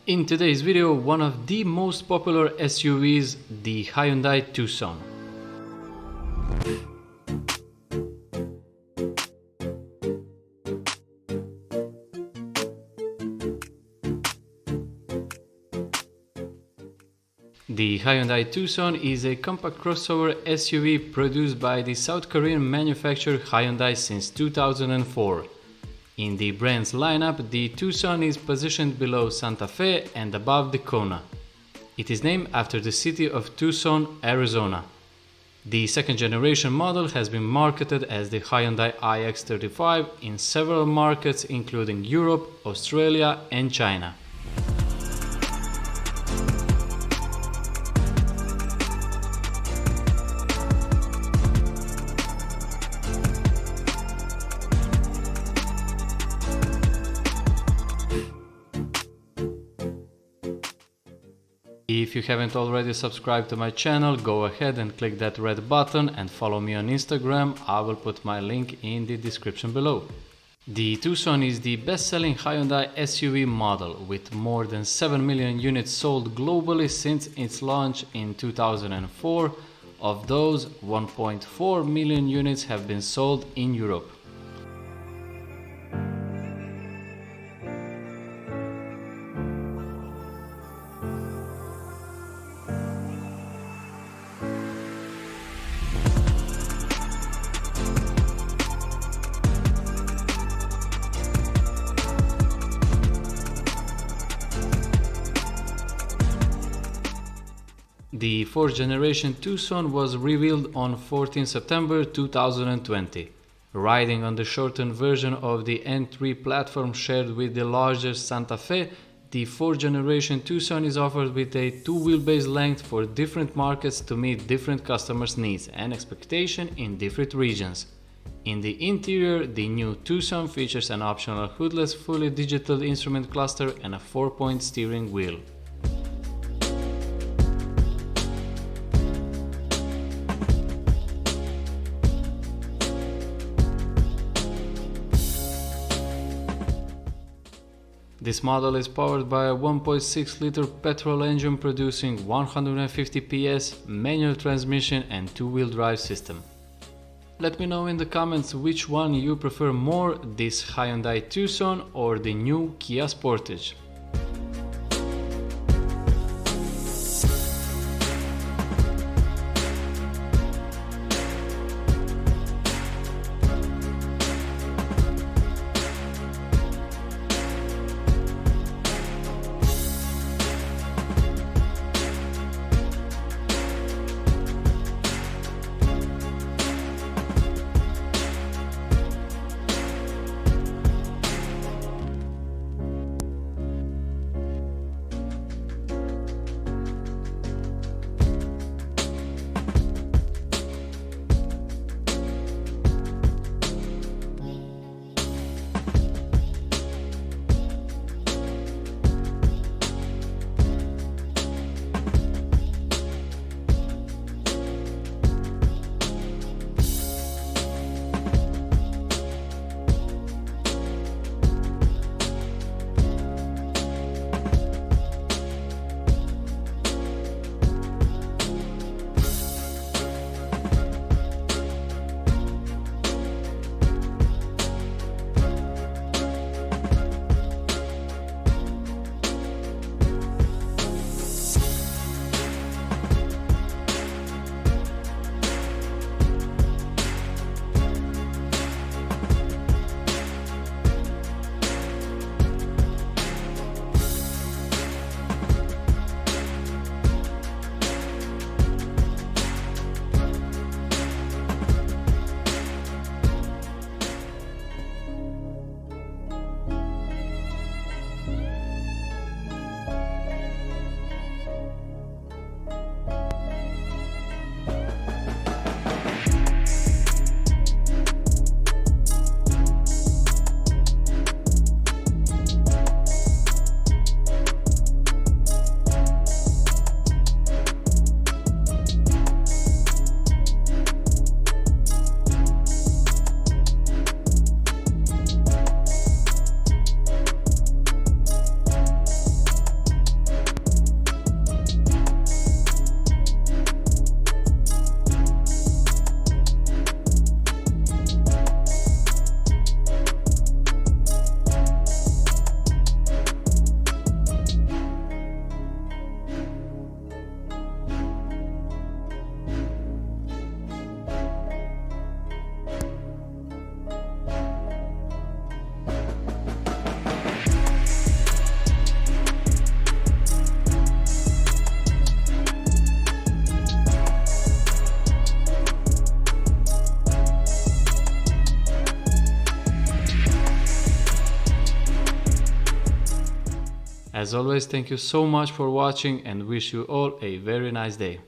In today's video, one of the most popular SUVs, the Hyundai Tucson. The Hyundai Tucson is a compact crossover SUV produced by the South Korean manufacturer Hyundai since 2004. In the brand's lineup, the Tucson is positioned below Santa Fe and above the Kona. It is named after the city of Tucson, Arizona. The second generation model has been marketed as the Hyundai iX35 in several markets including Europe, Australia and China. If you haven't already subscribed to my channel, go ahead and click that red button and follow me on Instagram. I will put my link in the description below. The Tucson is the best-selling Hyundai SUV model with more than 7 million units sold globally since its launch in 2004. Of those, 1.4 million units have been sold in Europe. The fourth generation Tucson was revealed on 14 September 2020. Riding on the shortened version of the N3 platform shared with the larger Santa Fe, the fourth generation Tucson is offered with a two-wheelbase length for different markets to meet different customers' needs and expectations in different regions. In the interior, the new Tucson features an optional hoodless fully digital instrument cluster and a 4-point steering wheel. This model is powered by a 1.6-liter petrol engine producing 150 PS, manual transmission and two-wheel drive system. Let me know in the comments which one you prefer more, this Hyundai Tucson or the new Kia Sportage. As always, thank you so much for watching and wish you all a very nice day.